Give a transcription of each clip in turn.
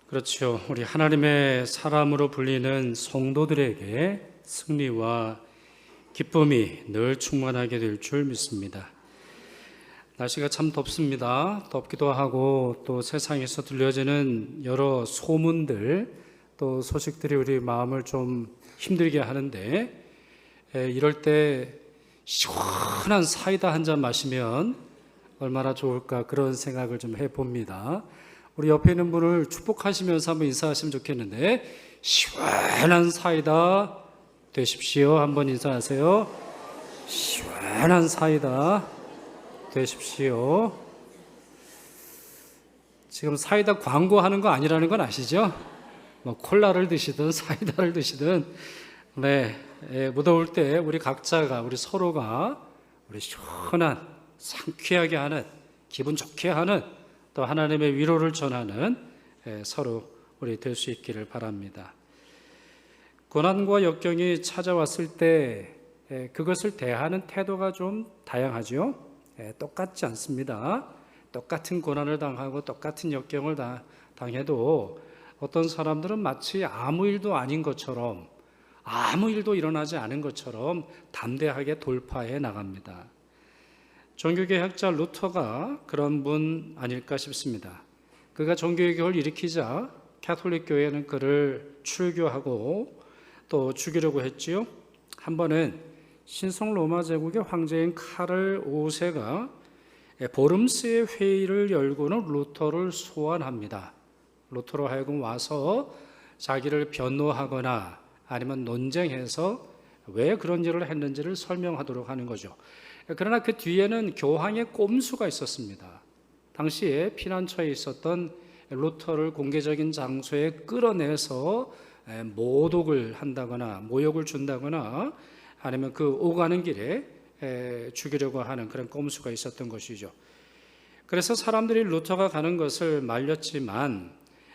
그렇죠. 우리 하나님의 사람으로 불리는 성도들에게 승리와 기쁨이 늘 충만하게 될 줄 믿습니다. 날씨가 참 덥습니다. 덥기도 하고 또 세상에서 들려지는 여러 소문들 또 소식들이 우리 마음을 좀 힘들게 하는데 이럴 때 시원한 사이다 한 잔 마시면 얼마나 좋을까 그런 생각을 좀 해봅니다. 우리 옆에 있는 분을 축복하시면서 한번 인사하시면 좋겠는데 시원한 사이다 되십시오. 한번 인사하세요. 시원한 사이다 되십시오. 지금 사이다 광고하는 거 아니라는 건 아시죠? 뭐 콜라를 드시든 사이다를 드시든 무더울 때 우리 각자가 우리 서로가 우리 시원한 상쾌하게 하는 기분 좋게 하는 또 하나님의 위로를 전하는 서로 우리 될 수 있기를 바랍니다. 고난과 역경이 찾아왔을 때 그것을 대하는 태도가 좀 다양하죠. 똑같지 않습니다. 똑같은 고난을 당하고 똑같은 역경을 당해도 어떤 사람들은 마치 아무 일도 아닌 것처럼 아무 일도 일어나지 않은 것처럼 담대하게 돌파해 나갑니다. 종교개혁자 루터가 그런 분 아닐까 싶습니다. 그가 종교개혁을 일으키자 가톨릭 교회는 그를 출교하고 또 죽이려고 했지요. 한 번은 신성 로마 제국의 황제인 카를 5세가 보름스의 회의를 열고는 루터를 소환합니다. 루터로 하여금 와서 자기를 변호하거나 아니면 논쟁해서 왜 그런 일을 했는지를 설명하도록 하는 거죠. 그러나 그 뒤에는 교황의 꼼수가 있었습니다. 당시에 피난처에 있었던 루터를 공개적인 장소에 끌어내서 모독을 한다거나 모욕을 준다거나 아니면 그 오가는 길에 죽이려고 하는 그런 꼼수가 있었던 것이죠. 그래서 사람들이 루터가 가는 것을 말렸지만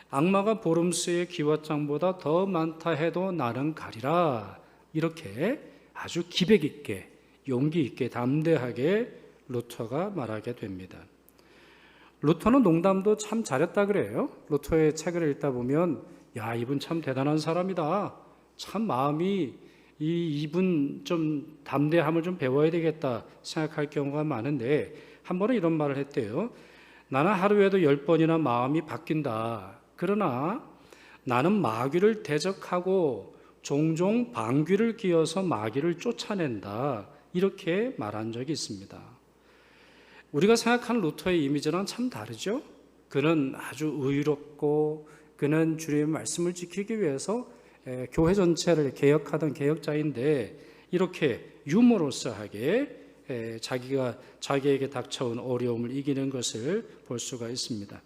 악마가 보름스의 기왓장보다 더 많다 해도 나는 가리라, 이렇게 아주 기백 있게 용기 있게 담대하게 루터가 말하게 됩니다. 루터는 농담도 참 잘했다 그래요. 루터의 책을 읽다 보면 야, 이분 참 대단한 사람이다. 참 마음이 이분 좀 담대함을 좀 배워야 되겠다 생각할 경우가 많은데 한 번은 이런 말을 했대요. 나는 하루에도 10번이나 마음이 바뀐다. 그러나 나는 마귀를 대적하고 종종 방귀를 뀌어서 마귀를 쫓아낸다. 이렇게 말한 적이 있습니다. 우리가 생각하는 루터의 이미지랑 참 다르죠? 그는 아주 의롭고 그는 주님의 말씀을 지키기 위해서 교회 전체를 개혁하던 개혁자인데 이렇게 유머러스하게 자기에게 닥쳐온 어려움을 이기는 것을 볼 수가 있습니다.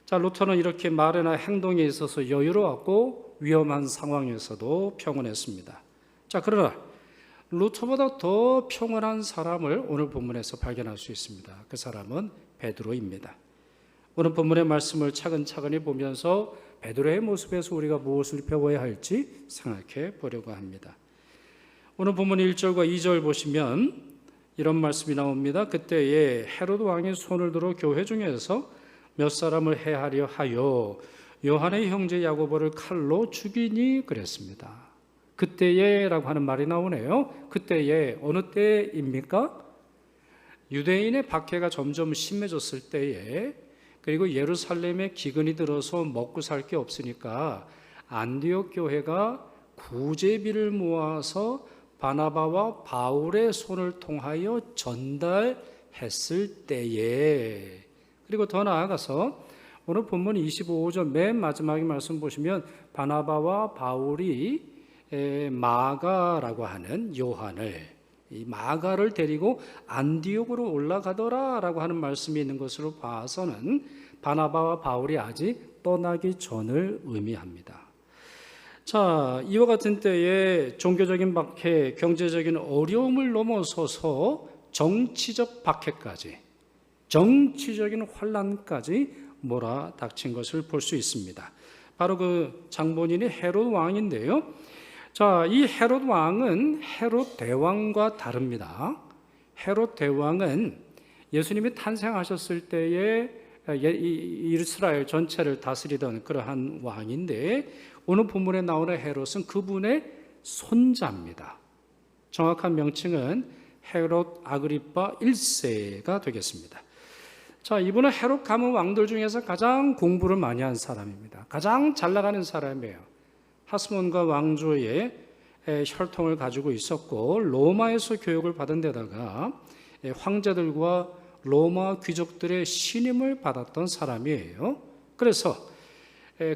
자, 루터는 이렇게 말이나 행동에 있어서 여유로웠고 위험한 상황에서도 평온했습니다. 자, 그러나 루터보다 더 평온한 사람을 오늘 본문에서 발견할 수 있습니다. 그 사람은 베드로입니다. 오늘 본문의 말씀을 차근차근히 보면서 베드로의 모습에서 우리가 무엇을 배워야 할지 생각해 보려고 합니다. 오늘 본문 1절과 2절 보시면 이런 말씀이 나옵니다. 그때에 헤로드 왕이 손을 들어 교회 중에서 몇 사람을 해하려 하여 요한의 형제 야고보를 칼로 죽이니 그랬습니다. 그때에라고 하는 말이 나오네요. 그때에 어느 때입니까? 유대인의 박해가 점점 심해졌을 때에 그리고 예루살렘에 기근이 들어서 먹고 살 게 없으니까 안디옥 교회가 구제비를 모아서 바나바와 바울의 손을 통하여 전달했을 때에 그리고 더 나아가서 오늘 본문 25절 맨 마지막에 말씀 보시면 바나바와 바울이 마가라고 하는 요한을 이 마가를 데리고 안디옥으로 올라가더라라고 하는 말씀이 있는 것으로 봐서는 바나바와 바울이 아직 떠나기 전을 의미합니다. 자, 이와 같은 때에 종교적인 박해, 경제적인 어려움을 넘어서서 정치적 박해까지, 정치적인 환란까지 몰아닥친 것을 볼 수 있습니다. 바로 그 장본인이 헤롯 왕인데요. 자, 이 헤롯 왕은 헤롯 대왕과 다릅니다. 헤롯 대왕은 예수님이 탄생하셨을 때에 이스라엘 전체를 다스리던 그러한 왕인데 오늘 본문에 나오는 헤롯은 그분의 손자입니다. 정확한 명칭은 헤롯 아그리파 1세가 되겠습니다. 자, 이분은 헤롯 가문 왕들 중에서 가장 공부를 많이 한 사람입니다. 가장 잘 나가는 사람이에요. 하스몬과 왕조의 혈통을 가지고 있었고 로마에서 교육을 받은 데다가 황제들과 로마 귀족들의 신임을 받았던 사람이에요. 그래서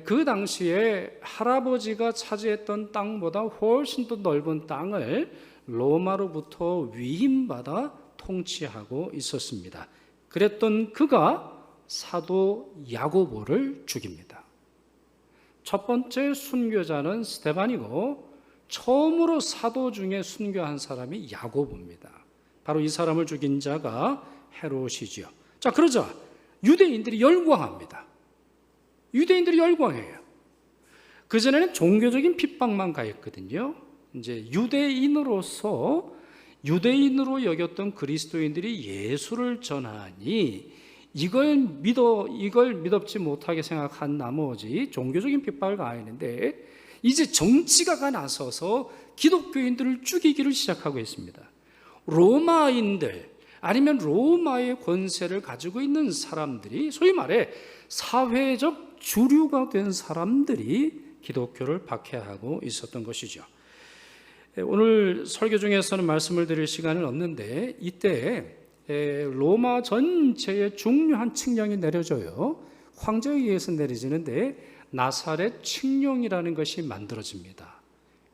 그 당시에 할아버지가 차지했던 땅보다 훨씬 더 넓은 땅을 로마로부터 위임받아 통치하고 있었습니다. 그랬던 그가 사도 야고보를 죽입니다. 첫 번째 순교자는 스데반이고 처음으로 사도 중에 순교한 사람이 야고보입니다. 바로 이 사람을 죽인 자가 헤롯이지요. 자, 그러자 유대인들이 열광합니다. 유대인들이 열광해요. 그전에는 종교적인 핍박만 가했거든요. 이제 유대인으로 여겼던 그리스도인들이 예수를 전하니 이걸 믿업지 못하게 생각한 나머지 종교적인 핍박을 가했는데 이제 정치가가 나서서 기독교인들을 죽이기를 시작하고 있습니다. 로마인들 아니면 로마의 권세를 가지고 있는 사람들이 소위 말해 사회적 주류가 된 사람들이 기독교를 박해하고 있었던 것이죠. 오늘 설교 중에서는 말씀을 드릴 시간은 없는데 이때 로마 전체에 중요한 칙령이 내려져요. 황제에 의해서 내려지는데 나사렛 칙령이라는 것이 만들어집니다.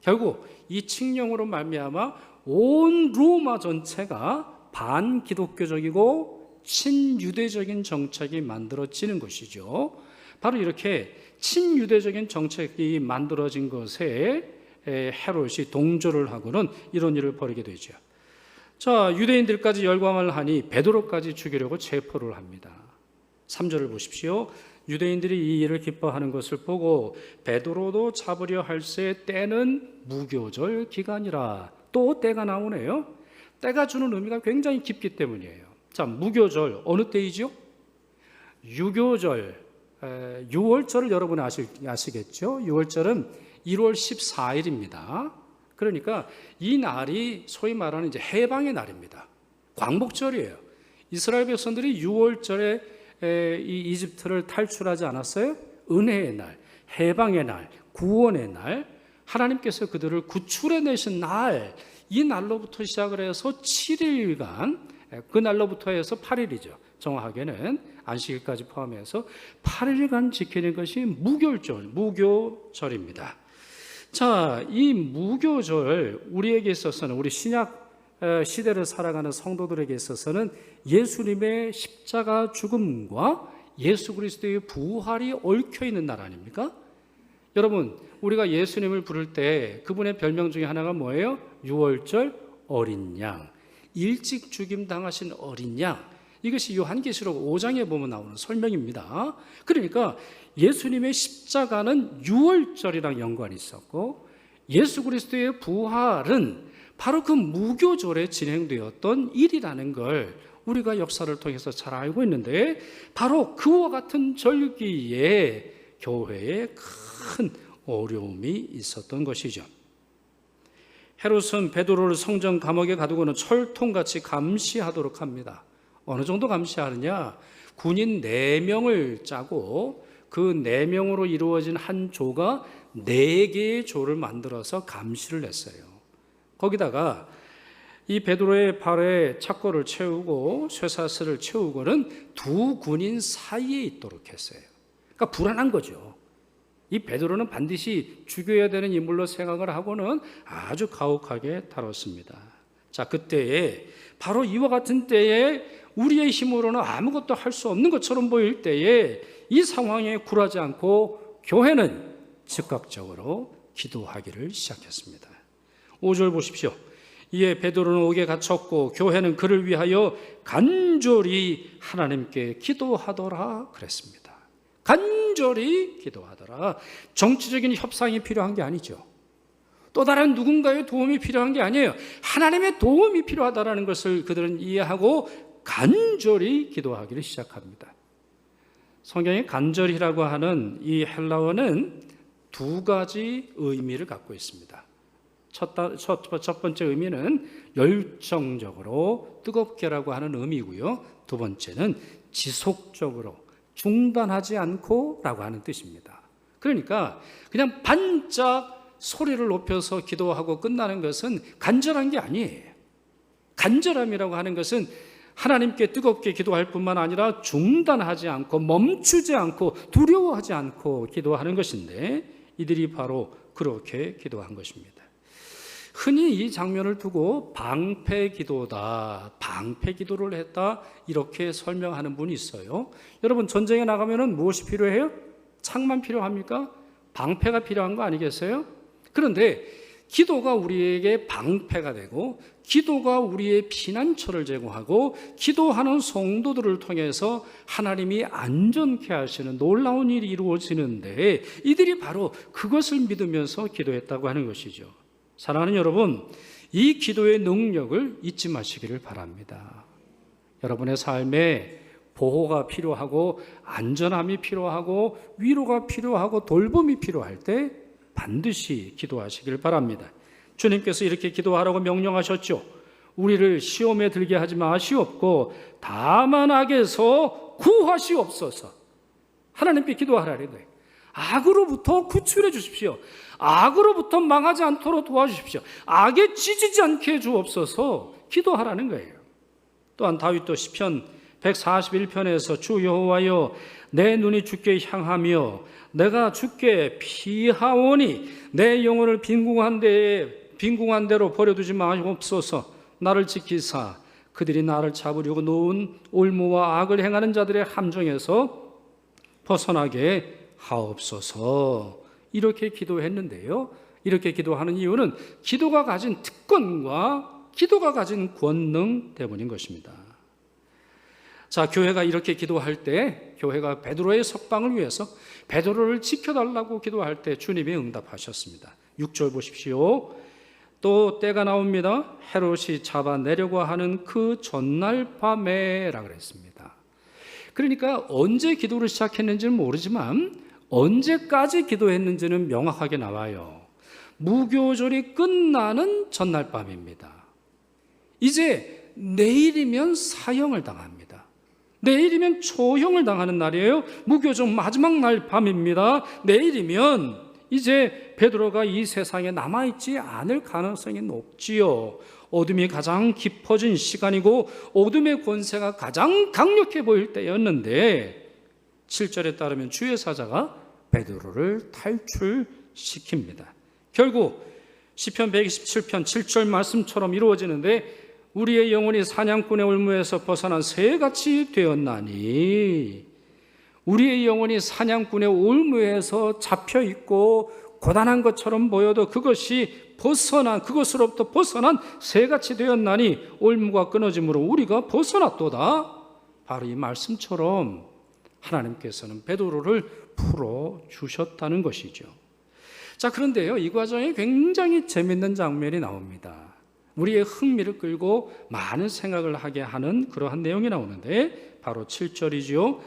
결국 이 칙령으로 말미암아 온 로마 전체가 반기독교적이고 친유대적인 정책이 만들어지는 것이죠. 바로 이렇게 친유대적인 정책이 만들어진 것에 헤롯이 동조를 하고는 이런 일을 벌이게 되죠. 자, 유대인들까지 열광을 하니 베드로까지 죽이려고 체포를 합니다. 3절을 보십시오. 유대인들이 이 일을 기뻐하는 것을 보고 베드로도 잡으려 할새 때는 무교절 기간이라. 또 때가 나오네요. 때가 주는 의미가 굉장히 깊기 때문이에요. 자, 무교절 어느 때이죠? 유교절, 6월절을 여러분 아시겠죠? 6월절은 1월 14일입니다. 그러니까 이 날이 소위 말하는 이제 해방의 날입니다. 광복절이에요. 이스라엘 백성들이 6월절에 이 이집트를 탈출하지 않았어요? 은혜의 날, 해방의 날, 구원의 날, 하나님께서 그들을 구출해내신 날, 이 날로부터 시작을 해서 7일간, 그 날로부터 해서 8일이죠. 정확하게는 안식일까지 포함해서 8일간 지키는 것이 무교절입니다. 자, 이 무교절 우리에게 있어서는 우리 신약 시대를 살아가는 성도들에게 있어서는 예수님의 십자가 죽음과 예수 그리스도의 부활이 얽혀 있는 날 아닙니까? 여러분, 우리가 예수님을 부를 때 그분의 별명 중에 하나가 뭐예요? 6월절 어린 양, 일찍 죽임 당하신 어린 양. 이것이 요한계시록 5장에 보면 나오는 설명입니다. 그러니까 예수님의 십자가는 6월절이랑 연관이 있었고 예수 그리스도의 부활은 바로 그 무교절에 진행되었던 일이라는 걸 우리가 역사를 통해서 잘 알고 있는데 바로 그와 같은 절기에 교회에 큰 어려움이 있었던 것이죠. 헤롯은 베드로를 성전 감옥에 가두고는 철통같이 감시하도록 합니다. 어느 정도 감시하느냐? 군인 4명을 짜고 그 4명으로 이루어진 한 조가 4개의 조를 만들어서 감시를 했어요. 거기다가 이 베드로의 발에 착고를 채우고 쇠사슬을 채우고는 두 군인 사이에 있도록 했어요. 그러니까 불안한 거죠. 이 베드로는 반드시 죽여야 되는 인물로 생각을 하고는 아주 가혹하게 다뤘습니다. 자, 그때에 바로 이와 같은 때에 우리의 힘으로는 아무것도 할 수 없는 것처럼 보일 때에 이 상황에 굴하지 않고 교회는 즉각적으로 기도하기를 시작했습니다. 5절 보십시오. 이에 베드로는 옥에 갇혔고 교회는 그를 위하여 간절히 하나님께 기도하더라 그랬습니다. 간절히 기도하더라. 정치적인 협상이 필요한 게 아니죠. 또 다른 누군가의 도움이 필요한 게 아니에요. 하나님의 도움이 필요하다는 것을 그들은 이해하고 간절히 기도하기를 시작합니다. 성경의 간절히라고 하는 이 헬라어는 두 가지 의미를 갖고 있습니다. 첫 번째 의미는 열정적으로 뜨겁게라고 하는 의미고요. 두 번째는 지속적으로 중단하지 않고라고 하는 뜻입니다. 그러니까 그냥 반짝 소리를 높여서 기도하고 끝나는 것은 간절한 게 아니에요. 간절함이라고 하는 것은 하나님께 뜨겁게 기도할 뿐만 아니라 중단하지 않고 멈추지 않고 두려워하지 않고 기도하는 것인데, 이들이 바로 그렇게 기도한 것입니다. 흔히 이 장면을 두고 방패기도다, 방패기도를 했다, 이렇게 설명하는 분이 있어요. 여러분, 전쟁에 나가면 무엇이 필요해요? 창만 필요합니까? 방패가 필요한 거 아니겠어요? 그런데 기도가 우리에게 방패가 되고, 기도가 우리의 피난처를 제공하고, 기도하는 성도들을 통해서 하나님이 안전케 하시는 놀라운 일이 이루어지는데, 이들이 바로 그것을 믿으면서 기도했다고 하는 것이죠. 사랑하는 여러분, 이 기도의 능력을 잊지 마시기를 바랍니다. 여러분의 삶에 보호가 필요하고, 안전함이 필요하고, 위로가 필요하고, 돌봄이 필요할 때 반드시 기도하시길 바랍니다. 주님께서 이렇게 기도하라고 명령하셨죠. 우리를 시험에 들게 하지 마시옵고 다만 악에서 구하시옵소서. 하나님께 기도하라는 거예요. 악으로부터 구출해 주십시오. 악으로부터 망하지 않도록 도와주십시오. 악에 찢어지지 않게 해 주옵소서. 기도하라는 거예요. 또한 다윗도 시편 141편에서 주 여호와여, 내 눈이 주께 향하며 내가 주께 피하오니 내 영혼을 빈궁한 대로 버려두지 마옵소서. 나를 지키사 그들이 나를 잡으려고 놓은 올무와 악을 행하는 자들의 함정에서 벗어나게 하옵소서. 이렇게 기도했는데요, 이렇게 기도하는 이유는 기도가 가진 특권과 기도가 가진 권능 때문인 것입니다. 자, 교회가 이렇게 기도할 때, 교회가 베드로의 석방을 위해서 베드로를 지켜달라고 기도할 때 주님이 응답하셨습니다. 6절 보십시오. 또 때가 나옵니다. 헤롯이 잡아내려고 하는 그 전날 밤에 라고 그랬습니다. 그러니까 언제 기도를 시작했는지는 모르지만 언제까지 기도했는지는 명확하게 나와요. 무교절이 끝나는 전날 밤입니다. 이제 내일이면 사형을 당합니다. 내일이면 초형을 당하는 날이에요. 무교절 마지막 날 밤입니다. 내일이면 이제 베드로가 이 세상에 남아있지 않을 가능성이 높지요. 어둠이 가장 깊어진 시간이고 어둠의 권세가 가장 강력해 보일 때였는데, 7절에 따르면 주의 사자가 베드로를 탈출시킵니다. 결국 시편 127편 7절 말씀처럼 이루어지는데, 우리의 영혼이 사냥꾼의 올무에서 벗어난 새같이 되었나니, 우리의 영혼이 사냥꾼의 올무에서 잡혀있고 고단한 것처럼 보여도 그것으로부터 벗어난 새같이 되었나니 올무가 끊어짐으로 우리가 벗어났도다. 바로 이 말씀처럼 하나님께서는 베드로를 풀어주셨다는 것이죠. 자, 그런데요, 이 과정에 굉장히 재밌는 장면이 나옵니다. 우리의 흥미를 끌고 많은 생각을 하게 하는 그러한 내용이 나오는데, 바로 7절이죠.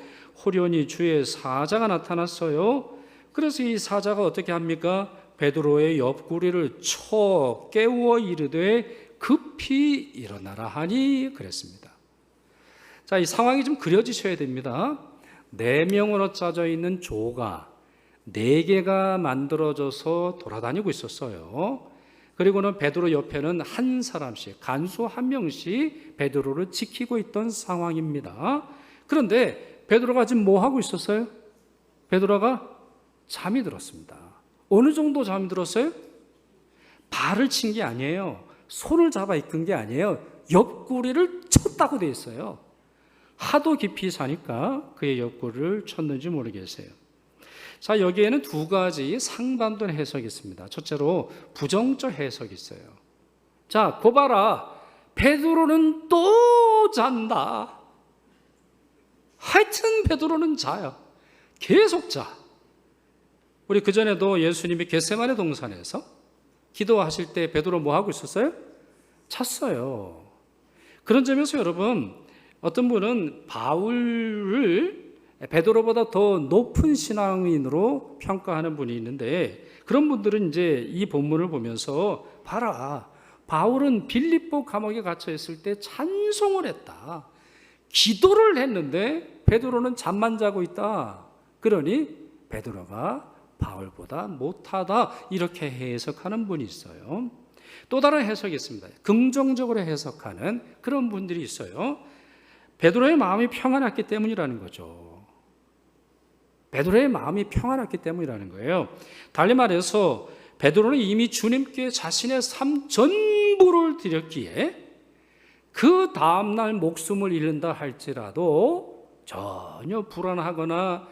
호련히 주의 사자가 나타났어요. 그래서 이 사자가 어떻게 합니까? 베드로의 옆구리를 쳐 깨우어 이르되 급히 일어나라 하니 그랬습니다. 자, 이 상황이 좀 그려지셔야 됩니다. 4명으로 짜져 있는 조가 4개가 만들어져서 돌아다니고 있었어요. 그리고는 베드로 옆에는 한 사람씩, 간수 한 명씩 베드로를 지키고 있던 상황입니다. 그런데 베드로가 지금 뭐 하고 있었어요? 베드로가 잠이 들었습니다. 어느 정도 잠이 들었어요? 발을 친 게 아니에요. 손을 잡아 이끈 게 아니에요. 옆구리를 쳤다고 되어 있어요. 하도 깊이 자니까 그의 옆구리를 쳤는지 모르겠어요. 자, 여기에는 두 가지 상반된 해석이 있습니다. 첫째로 부정적 해석이 있어요. 자, 고 봐라, 베드로는 또 잔다. 하여튼 베드로는 자요. 계속 자. 우리 그전에도 예수님이 겟세마네 동산에서 기도하실 때 베드로 뭐 하고 있었어요? 잤어요. 그런 점에서 여러분, 어떤 분은 바울을 베드로보다 더 높은 신앙인으로 평가하는 분이 있는데, 그런 분들은 이제 이 본문을 보면서 봐라, 바울은 빌립보 감옥에 갇혀 있을 때 찬송을 했다, 기도를 했는데 베드로는 잠만 자고 있다, 그러니 베드로가 바울보다 못하다, 이렇게 해석하는 분이 있어요. 또 다른 해석이 있습니다. 긍정적으로 해석하는 그런 분들이 있어요. 베드로의 마음이 평안했기 때문이라는 거죠. 베드로의 마음이 평안했기 때문이라는 거예요. 달리 말해서 베드로는 이미 주님께 자신의 삶 전부를 드렸기에 그 다음날 목숨을 잃는다 할지라도 전혀 불안하거나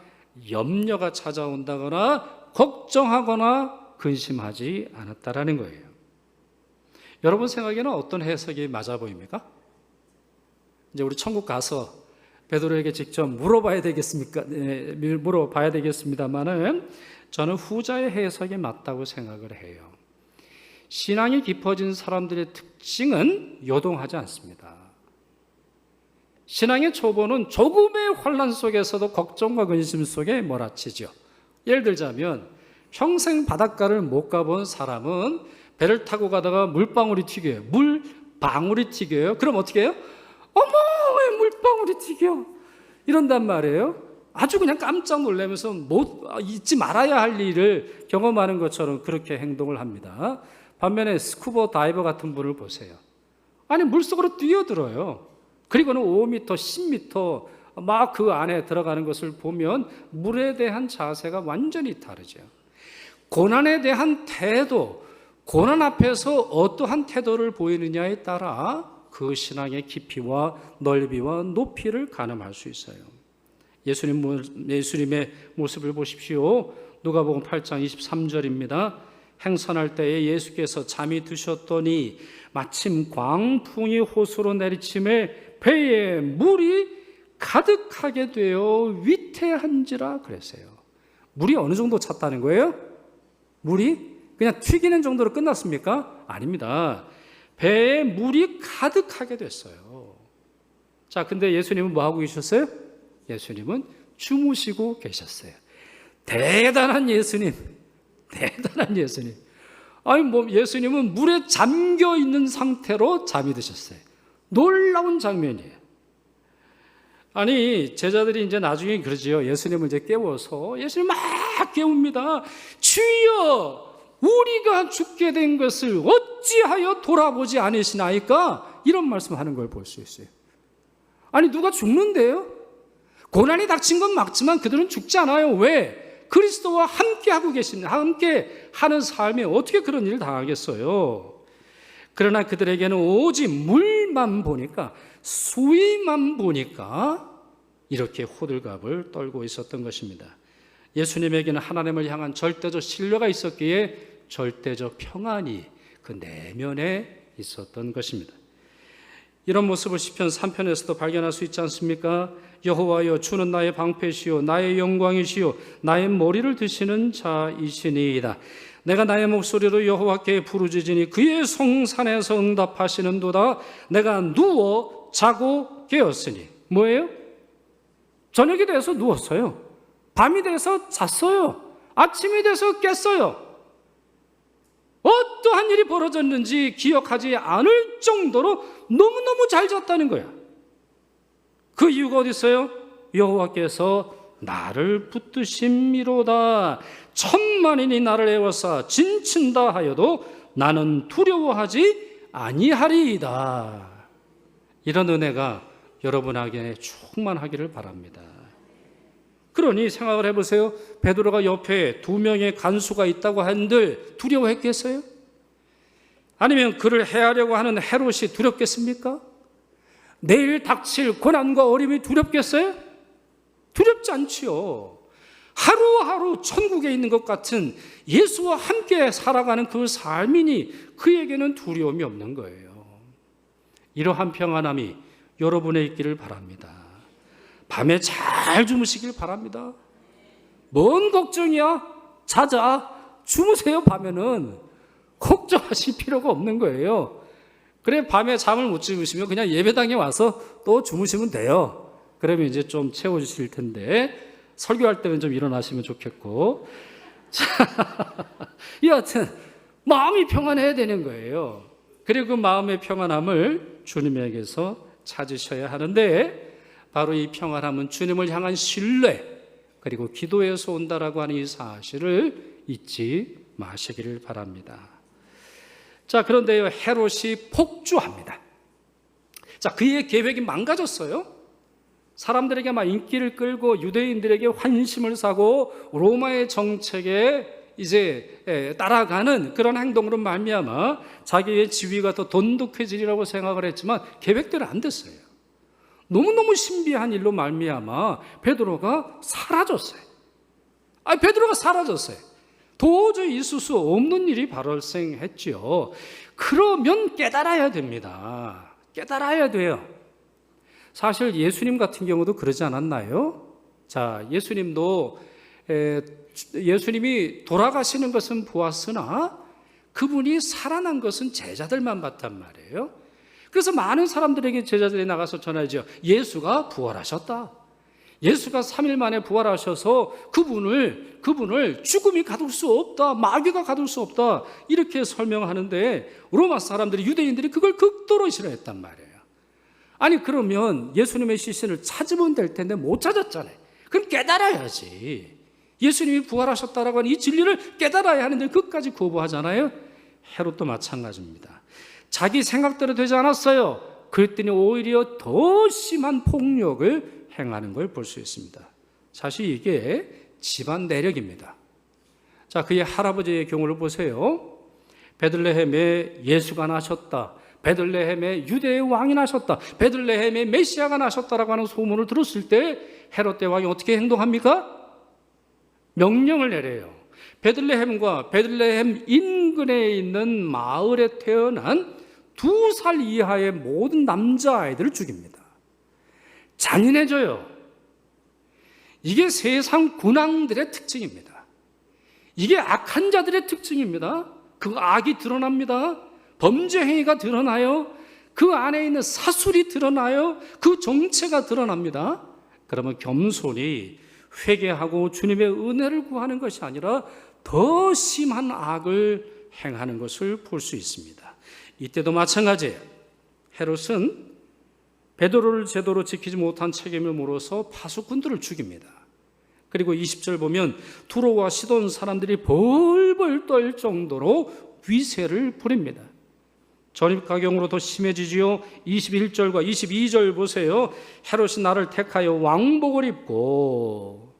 염려가 찾아온다거나 걱정하거나 근심하지 않았다라는 거예요. 여러분 생각에는 어떤 해석이 맞아 보입니까? 이제 우리 천국 가서 베드로에게 직접 물어봐야 되겠습니까? 네, 물어봐야 되겠습니다만은 저는 후자의 해석이 맞다고 생각을 해요. 신앙이 깊어진 사람들의 특징은 요동하지 않습니다. 신앙의 초보는 조금의 혼란 속에서도 걱정과 근심 속에 몰아치죠. 예를 들자면 평생 바닷가를 못 가본 사람은 배를 타고 가다가 물방울이 튀겨요. 물방울이 튀겨요. 그럼 어떻게 해요? 어머, 왜 물방울이 튀겨? 이런단 말이에요. 아주 그냥 깜짝 놀라면서 잊지 말아야 할 일을 경험하는 것처럼 그렇게 행동을 합니다. 반면에 스쿠버 다이버 같은 분을 보세요. 아니, 물속으로 뛰어들어요. 그리고는 5m, 10m 막 그 안에 들어가는 것을 보면 물에 대한 자세가 완전히 다르죠. 고난에 대한 태도, 고난 앞에서 어떠한 태도를 보이느냐에 따라 그 신앙의 깊이와 넓이와 높이를 가늠할 수 있어요. 예수님의 모습을 보십시오. 누가복음 8장 23절입니다. 행선할 때에 예수께서 잠이 드셨더니 마침 광풍이 호수로 내리침에 배에 물이 가득하게 되어 위태한지라 그랬어요. 물이 어느 정도 찼다는 거예요? 물이 그냥 튀기는 정도로 끝났습니까? 아닙니다. 배에 물이 가득하게 됐어요. 자, 근데 예수님은 뭐 하고 계셨어요? 예수님은 주무시고 계셨어요. 대단한 예수님. 대단한 예수님. 아니, 예수님은 물에 잠겨 있는 상태로 잠이 드셨어요. 놀라운 장면이에요. 아니, 제자들이 이제 나중에 그러지요. 예수님을 이제 깨워서 예수님 막 깨웁니다. 주여, 우리가 죽게 된 것을 어찌하여 돌아보지 않으시나이까? 이런 말씀하는 걸 볼 수 있어요. 아니, 누가 죽는데요? 고난이 닥친 건 맞지만 그들은 죽지 않아요. 왜? 그리스도와 함께 하고 계십니다. 함께 하는 삶에 어떻게 그런 일을 당하겠어요? 그러나 그들에게는 오직 물만 보니까, 수위만 보니까 이렇게 호들갑을 떨고 있었던 것입니다. 예수님에게는 하나님을 향한 절대적 신뢰가 있었기에 절대적 평안이 그 내면에 있었던 것입니다. 이런 모습을 시편 3편에서도 발견할 수 있지 않습니까? 여호와여, 주는 나의 방패시요 나의 영광이시요 나의 머리를 드시는 자이시니이다. 내가 나의 목소리로 여호와께 부르짖으니 그의 성산에서 응답하시는도다. 내가 누워 자고 깨었으니. 뭐예요? 저녁이 돼서 누웠어요. 밤이 돼서 잤어요. 아침이 돼서 깼어요. 어떠한 일이 벌어졌는지 기억하지 않을 정도로 너무너무 잘 잤다는 거야. 그 이유가 어디 있어요? 여호와께서 나를 붙드심이로다. 천만인이 나를 에워싸 진친다 하여도 나는 두려워하지 아니하리이다. 이런 은혜가 여러분에게 충만하기를 바랍니다. 그러니 생각을 해보세요. 베드로가 옆에 2명의 간수가 있다고 한들 두려워했겠어요? 아니면 그를 해하려고 하는 헤롯이 두렵겠습니까? 내일 닥칠 고난과 어림이 두렵겠어요? 두렵지 않지요. 하루하루 천국에 있는 것 같은 예수와 함께 살아가는 그 삶이니 그에게는 두려움이 없는 거예요. 이러한 평안함이 여러분에 있기를 바랍니다. 밤에 잘 주무시길 바랍니다. 뭔 걱정이야? 자자, 주무세요. 밤에는 걱정하실 필요가 없는 거예요. 그래, 밤에 잠을 못 주무시면 그냥 예배당에 와서 또 주무시면 돼요. 그러면 이제 좀 채워주실 텐데, 설교할 때는 좀 일어나시면 좋겠고. 자, 여하튼 마음이 평안해야 되는 거예요. 그리고 그 마음의 평안함을 주님에게서 찾으셔야 하는데, 바로 이 평안함은 주님을 향한 신뢰 그리고 기도에서 온다라고 하는 이 사실을 잊지 마시기를 바랍니다. 자, 그런데요, 헤롯이 폭주합니다. 자, 그의 계획이 망가졌어요. 사람들에게 막 인기를 끌고 유대인들에게 환심을 사고 로마의 정책에 이제 따라가는 그런 행동으로 말미암아 자기의 지위가 더 돈독해지리라고 생각을 했지만 계획대로 안 됐어요. 너무너무 신비한 일로 말미암아 베드로가 사라졌어요. 베드로가 사라졌어요. 도저히 있을 수 없는 일이 발생했지요. 그러면 깨달아야 됩니다. 깨달아야 돼요. 사실 예수님 같은 경우도 그러지 않았나요? 자, 예수님이 돌아가시는 것은 보았으나 그분이 살아난 것은 제자들만 봤단 말이에요. 그래서 많은 사람들에게 제자들이 나가서 전하죠. 예수가 부활하셨다. 예수가 3일 만에 부활하셔서 그분을 죽음이 가둘 수 없다. 마귀가 가둘 수 없다. 이렇게 설명하는데 로마 사람들이, 유대인들이 그걸 극도로 싫어했단 말이에요. 아니, 그러면 예수님의 시신을 찾으면 될 텐데 못 찾았잖아요. 그럼 깨달아야지. 예수님이 부활하셨다라고 하는 이 진리를 깨달아야 하는데 끝까지 거부하잖아요. 헤롯도 마찬가지입니다. 자기 생각대로 되지 않았어요. 그랬더니 오히려 더 심한 폭력을 행하는 걸 볼 수 있습니다. 사실 이게 집안 내력입니다. 자, 그의 할아버지의 경우를 보세요. 베들레헴에 예수가 나셨다. 베들레헴에 유대의 왕이 나셨다. 베들레헴에 메시아가 나셨다라고 하는 소문을 들었을 때 헤롯 대왕이 어떻게 행동합니까? 명령을 내려요. 베들레헴과 베들레헴 인근에 있는 마을에 태어난 2살 이하의 모든 남자아이들을 죽입니다. 잔인해져요. 이게 세상 군왕들의 특징입니다. 이게 악한 자들의 특징입니다. 그 악이 드러납니다. 범죄 행위가 드러나요. 그 안에 있는 사술이 드러나요. 그 정체가 드러납니다. 그러면 겸손히 회개하고 주님의 은혜를 구하는 것이 아니라 더 심한 악을 행하는 것을 볼 수 있습니다. 이때도 마찬가지예요. 헤롯은 베드로를 제대로 지키지 못한 책임을 물어서 파수꾼들을 죽입니다. 그리고 20절 보면 두로와 시돈 사람들이 벌벌 떨 정도로 위세를 부립니다. 전입가경으로 더 심해지지요. 21절과 22절 보세요. 헤롯이 나를 택하여 왕복을 입고,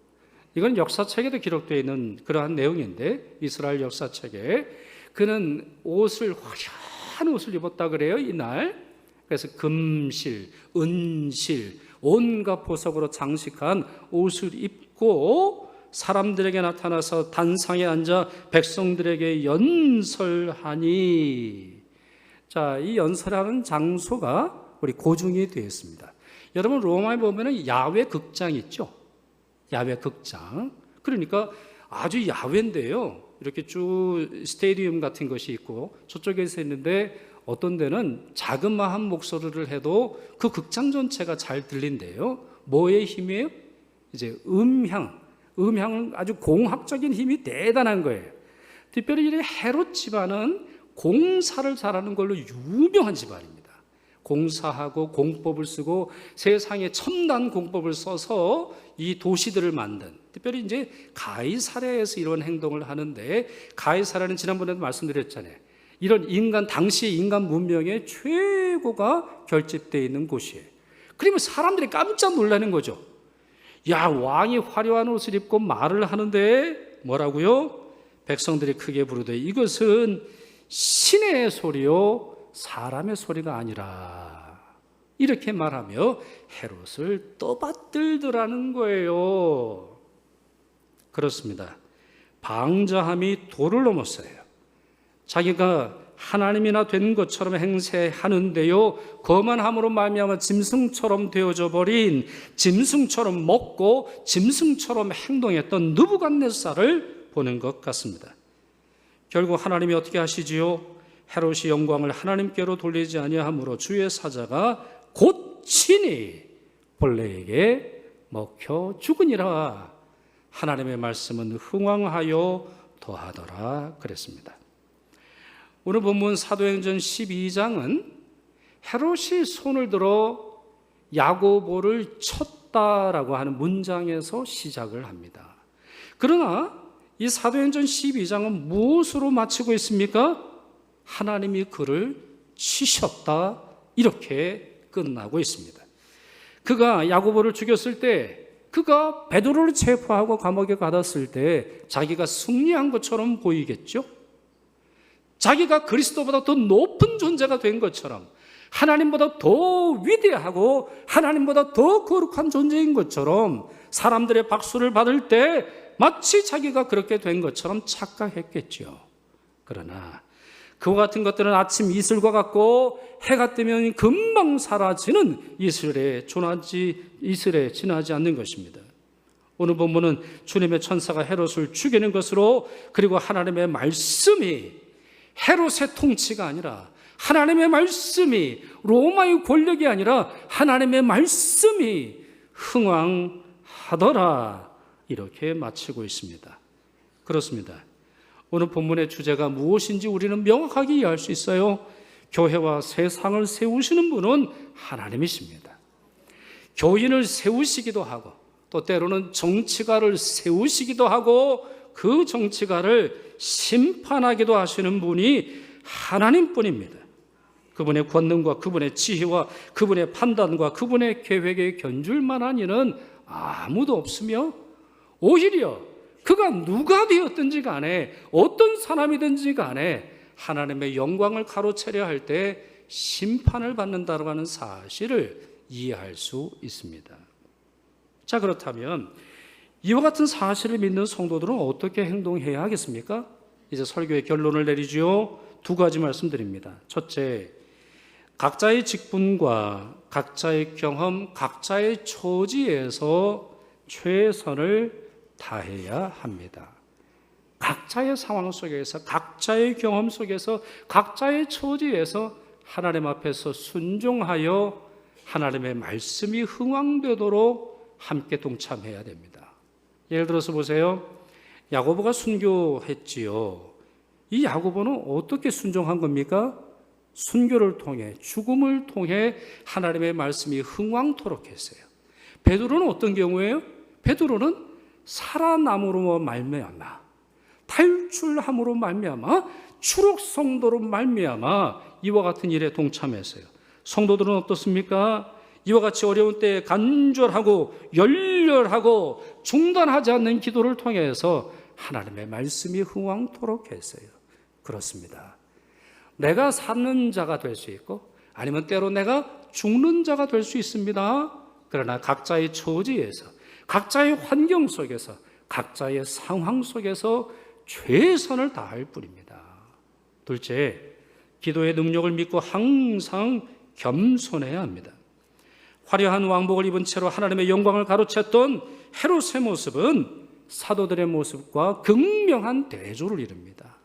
이건 역사책에도 기록되어 있는 그러한 내용인데, 이스라엘 역사책에 그는 화려한 옷을 입었다 그래요, 이날. 그래서 금실, 은실, 온갖 보석으로 장식한 옷을 입고 사람들에게 나타나서 단상에 앉아 백성들에게 연설하니. 자, 이 연설하는 장소가 우리 고중이 되어 있습니다. 여러분, 로마에 보면은 야외 극장 있죠? 야외 극장. 그러니까 아주 야외인데요. 이렇게 쭉 스테디움 같은 것이 있고 저쪽에서 있는데 어떤 데는 자그마한 목소리를 해도 그 극장 전체가 잘 들린대요. 뭐의 힘이에요? 이제 음향은 아주 공학적인 힘이 대단한 거예요. 특별히 이 헤롯 집안은 공사를 잘하는 걸로 유명한 집안입니다. 공사하고 공법을 쓰고 세상에 첨단 공법을 써서 이 도시들을 만든, 특별히 이제 가이사랴에서 이런 행동을 하는데, 가이사랴는 지난번에도 말씀드렸잖아요. 이런 당시 인간 문명의 최고가 결집되어 있는 곳이에요. 그러면 사람들이 깜짝 놀라는 거죠. 야, 왕이 화려한 옷을 입고 말을 하는데 뭐라고요? 백성들이 크게 부르되 이것은 신의 소리요 사람의 소리가 아니라, 이렇게 말하며 헤롯을 떠받들더라는 거예요. 그렇습니다. 방자함이 도를 넘었어요. 자기가 하나님이나 된 것처럼 행세하는데요, 거만함으로 말미암아 짐승처럼 되어져 버린, 짐승처럼 먹고 짐승처럼 행동했던 느부갓네살을 보는 것 같습니다. 결국 하나님이 어떻게 하시지요? 헤롯이 영광을 하나님께로 돌리지 아니하므로 주의 사자가 곧 친히 벌레에게 먹혀 죽으니라. 하나님의 말씀은 흥왕하여 더하더라 그랬습니다. 오늘 본문 사도행전 12장은 헤롯이 손을 들어 야고보를 쳤다라고 하는 문장에서 시작을 합니다. 그러나 이 사도행전 12장은 무엇으로 마치고 있습니까? 하나님이 그를 치셨다, 이렇게 끝나고 있습니다. 그가 야고보를 죽였을 때, 그가 베드로를 체포하고 감옥에 가뒀을 때 자기가 승리한 것처럼 보이겠죠? 자기가 그리스도보다 더 높은 존재가 된 것처럼, 하나님보다 더 위대하고 하나님보다 더 거룩한 존재인 것처럼 사람들의 박수를 받을 때 마치 자기가 그렇게 된 것처럼 착각했겠죠. 그러나 그와 같은 것들은 아침 이슬과 같고 해가 뜨면 금방 사라지는 이슬에 지나지 않는 것입니다. 오늘 본문은 주님의 천사가 헤롯을 죽이는 것으로, 그리고 하나님의 말씀이 헤롯의 통치가 아니라 하나님의 말씀이, 로마의 권력이 아니라 하나님의 말씀이 흥왕하더라, 이렇게 마치고 있습니다. 그렇습니다. 오늘 본문의 주제가 무엇인지 우리는 명확하게 이해할 수 있어요. 교회와 세상을 세우시는 분은 하나님이십니다. 교인을 세우시기도 하고 또 때로는 정치가를 세우시기도 하고 그 정치가를 심판하기도 하시는 분이 하나님뿐입니다. 그분의 권능과 그분의 지혜와 그분의 판단과 그분의 계획에 견줄 만한 이는 아무도 없으며, 오히려 그가 누가 되었든지 간에 어떤 사람이든지 간에 하나님의 영광을 가로채려 할 때 심판을 받는다고 하는 사실을 이해할 수 있습니다. 자, 그렇다면 이와 같은 사실을 믿는 성도들은 어떻게 행동해야 하겠습니까? 이제 설교의 결론을 내리지요. 두 가지 말씀드립니다. 첫째, 각자의 직분과 각자의 경험, 각자의 처지에서 최선을 다해야 합니다. 각자의 상황 속에서, 각자의 경험 속에서, 각자의 처지에서 하나님 앞에서 순종하여 하나님의 말씀이 흥왕되도록 함께 동참해야 됩니다. 예를 들어서 보세요. 야고보가 순교했지요. 이 야고보는 어떻게 순종한 겁니까? 순교를 통해, 죽음을 통해 하나님의 말씀이 흥왕토록 했어요. 베드로는 어떤 경우예요? 베드로는 살아남으로 말미암아, 탈출함으로 말미암아, 추록 성도로 말미암아 이와 같은 일에 동참했어요. 성도들은 어떻습니까? 이와 같이 어려운 때에 간절하고 열렬하고 중단하지 않는 기도를 통해서 하나님의 말씀이 흥왕토록 했어요. 그렇습니다. 내가 사는 자가 될 수 있고 아니면 때로 내가 죽는 자가 될 수 있습니다. 그러나 각자의 처지에서, 각자의 환경 속에서, 각자의 상황 속에서 최선을 다할 뿐입니다. 둘째, 기도의 능력을 믿고 항상 겸손해야 합니다. 화려한 왕복을 입은 채로 하나님의 영광을 가로챘던 헤롯의 모습은 사도들의 모습과 극명한 대조를 이룹니다.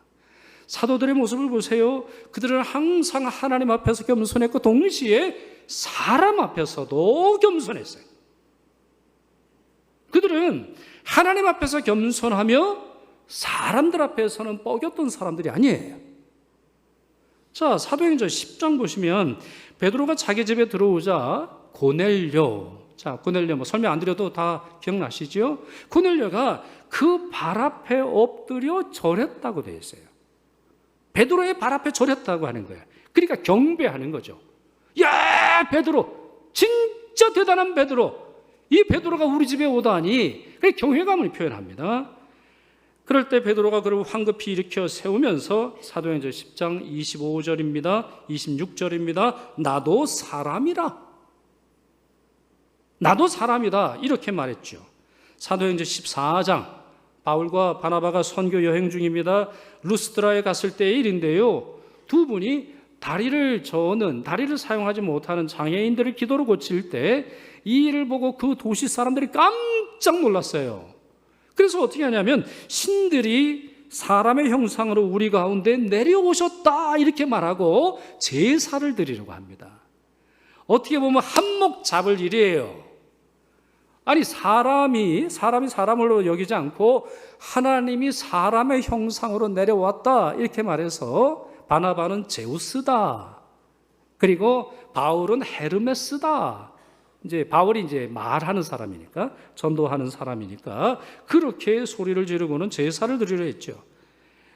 사도들의 모습을 보세요. 그들은 항상 하나님 앞에서 겸손했고 동시에 사람 앞에서도 겸손했어요. 그들은 하나님 앞에서 겸손하며 사람들 앞에서는 뻐겼던 사람들이 아니에요. 자, 사도행전 10장 보시면 베드로가 자기 집에 들어오자 고넬료, 자, 고넬료 뭐 설명 안 드려도 다 기억나시죠? 고넬료가 그 발 앞에 엎드려 절했다고 되어 있어요. 베드로의 발 앞에 절했다고 하는 거예요. 그러니까 경배하는 거죠. 야, 베드로, 진짜 대단한 베드로. 이 베드로가 우리 집에 오다니. 경외감을 표현합니다. 그럴 때 베드로가 그를 황급히 일으켜 세우면서 사도행전 10장 25절입니다. 26절입니다. 나도 사람이라. 나도 사람이다. 이렇게 말했죠. 사도행전 14장 바울과 바나바가 선교 여행 중입니다. 루스드라에 갔을 때의 일인데요. 두 분이 다리를 사용하지 못하는 장애인들을 기도로 고칠 때 이 일을 보고 그 도시 사람들이 깜짝 놀랐어요. 그래서 어떻게 하냐면 신들이 사람의 형상으로 우리 가운데 내려오셨다 이렇게 말하고 제사를 드리려고 합니다. 어떻게 보면 한몫 잡을 일이에요. 아니 사람이 사람으로 여기지 않고 하나님이 사람의 형상으로 내려왔다 이렇게 말해서 바나바는 제우스다. 그리고 바울은 헤르메스다. 이제 바울이 이제 말하는 사람이니까, 전도하는 사람이니까 그렇게 소리를 지르고는 제사를 드리려 했죠.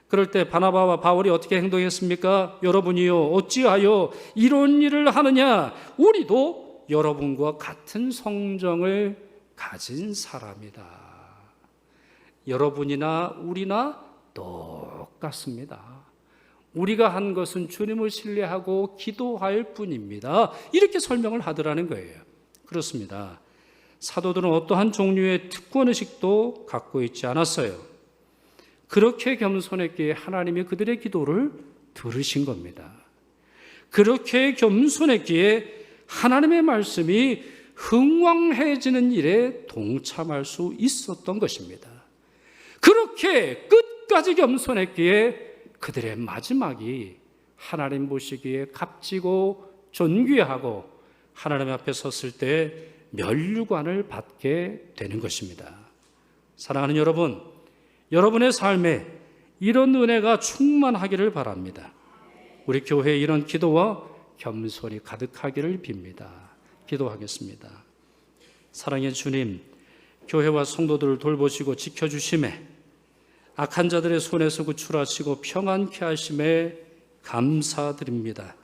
그럴 때 바나바와 바울이 어떻게 행동했습니까? 여러분이요 어찌하여 이런 일을 하느냐? 우리도 여러분과 같은 성정을 가진 사람이다. 여러분이나 우리나 똑같습니다. 우리가 한 것은 주님을 신뢰하고 기도할 뿐입니다. 이렇게 설명을 하더라는 거예요. 그렇습니다. 사도들은 어떠한 종류의 특권의식도 갖고 있지 않았어요. 그렇게 겸손했기에 하나님이 그들의 기도를 들으신 겁니다. 그렇게 겸손했기에 하나님의 말씀이 흥왕해지는 일에 동참할 수 있었던 것입니다. 그렇게 끝까지 겸손했기에 그들의 마지막이 하나님 보시기에 값지고 존귀하고 하나님 앞에 섰을 때 면류관을 받게 되는 것입니다. 사랑하는 여러분, 여러분의 삶에 이런 은혜가 충만하기를 바랍니다. 우리 교회에 이런 기도와 겸손이 가득하기를 빕니다. 기도하겠습니다. 사랑의 주님, 교회와 성도들을 돌보시고 지켜주심에, 악한 자들의 손에서 구출하시고 평안케 하심에 감사드립니다.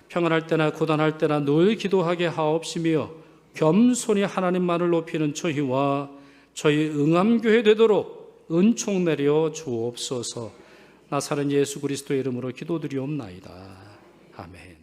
평안할 때나 고단할 때나 늘 기도하게 하옵시며 겸손히 하나님만을 높이는 저희와 저희 응암교회 되도록 은총 내려 주옵소서. 나사렛 예수 그리스도의 이름으로 기도드리옵나이다. 아멘.